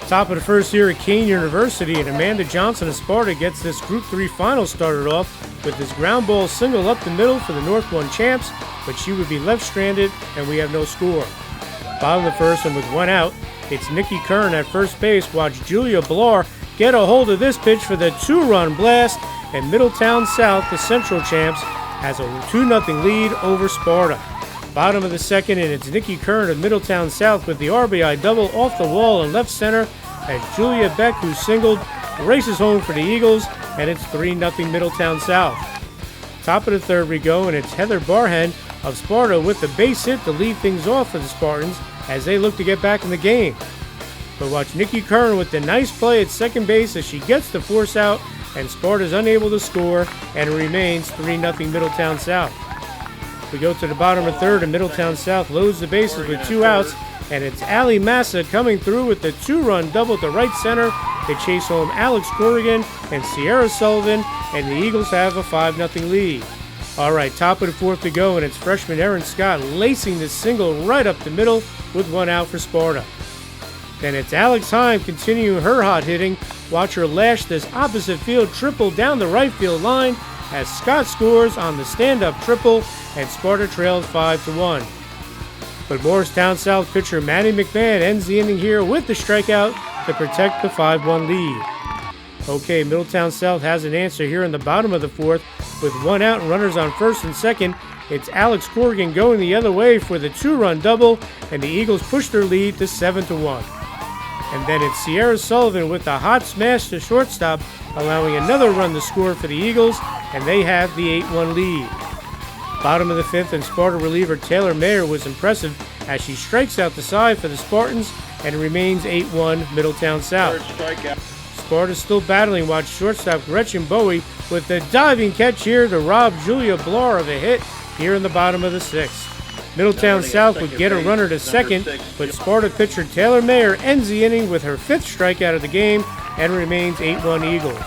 Top of the first here at Kean University, and Amanda Johnson of Sparta gets this Group 3 final started off with this ground ball single up the middle for the North 1 champs, but she would be left stranded, and we have no score. Bottom of the first, and with one out, it's Nikki Kern at first base. Watch Julia Blar get a hold of this pitch for the 2-run blast, and Middletown South, the Central champs, has a 2-0 lead over Sparta. Bottom of the second, and it's Nikki Kern of Middletown South with the RBI double off the wall in left center as Julia Beck, who singled, races home for the Eagles, and it's 3-0 Middletown South. Top of the third we go, and it's Heather Barhan of Sparta with the base hit to lead things off for the Spartans as they look to get back in the game. But watch Nikki Kern with the nice play at second base as she gets the force out, and Sparta's unable to score, and it remains 3-0 Middletown South. We go to the bottom of third, and Middletown South loads the bases with 2 outs, and it's Allie Massa coming through with the 2-run double to right center. They chase home Alex Corrigan and Sierra Sullivan, and the Eagles have a 5-0 lead. All right, top of the fourth to go, and it's freshman Erin Scott lacing this single right up the middle with 1 out for Sparta. Then it's Alex Heim continuing her hot hitting. Watch her lash this opposite field triple down the right field line as Scott scores on the stand-up triple, and Sparta trails 5-1. But Morristown South pitcher Maddie McMahon ends the inning here with the strikeout to protect the 5-1 lead. Okay, Middletown South has an answer here in the bottom of the fourth with 1 out and runners on first and second. It's Alex Corrigan going the other way for the 2-run double, and the Eagles push their lead to 7-1. And then it's Sierra Sullivan with a hot smash to shortstop, allowing another run to score for the Eagles, and they have the 8-1 lead. Bottom of the fifth, and Sparta reliever Taylor Mayer was impressive as she strikes out the side for the Spartans, and it remains 8-1 Middletown South. Sparta's still battling. Watch shortstop Gretchen Bowie with the diving catch here to rob Julia Blar of a hit here in the bottom of the sixth. Middletown South would get a runner to second, but Sparta pitcher Taylor Mayer ends the inning with her 5th strikeout of the game and remains 8-1 Eagles.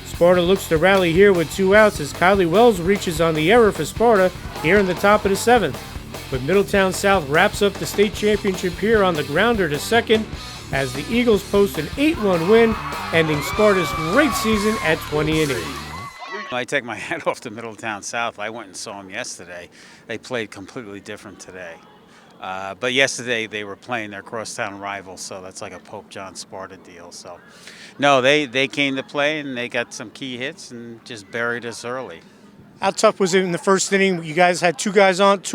Sparta looks to rally here with 2 outs as Kylie Wells reaches on the error for Sparta here in the top of the 7th. But Middletown South wraps up the state championship here on the grounder to second as the Eagles post an 8-1 win, ending Sparta's great season at 20 innings. I take my hat off to Middletown South. I went and saw them yesterday. They played completely different today. But yesterday they were playing their crosstown rivals, so that's like a Pope John Sparta deal. So, no, they came to play and they got some key hits and just buried us early. How tough was it in the first inning? You guys had 2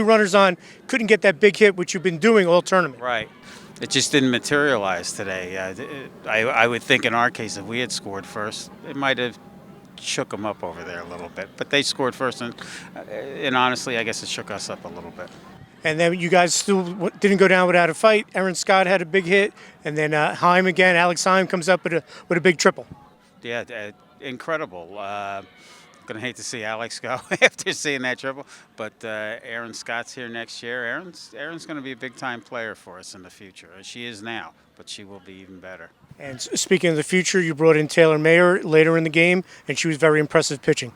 runners on, couldn't get that big hit, which you've been doing all tournament. Right. It just didn't materialize today. I would think in our case, if we had scored first, it might have shook them up over there a little bit. But they scored first, and honestly, I guess it shook us up a little bit. And then you guys still didn't go down without a fight. Erin Scott had a big hit, and then Heim again. Alex Heim comes up with a big triple. Yeah, incredible. Gonna hate to see Alex go after seeing that triple, but Erin Scott's here next year. Erin's gonna be a big-time player for us in the future. She is now, but she will be even better. And speaking of the future, you brought in Taylor Mayer later in the game, and she was very impressive pitching.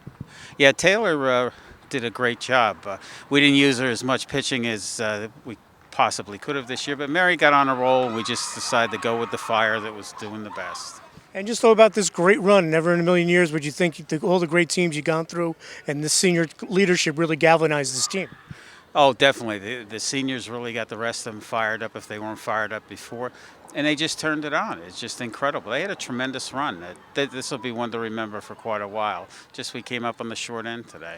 Yeah, Taylor did a great job. We didn't use her as much pitching as we possibly could have this year, but Mary got on a roll, and we just decided to go with the fire that was doing the best. And just about this great run, never in a million years would you think all the great teams you've gone through and the senior leadership really galvanized this team. Oh, definitely. The seniors really got the rest of them fired up if they weren't fired up before, and they just turned it on. It's just incredible. They had a tremendous run. This will be one to remember for quite a while. Just we came up on the short end today.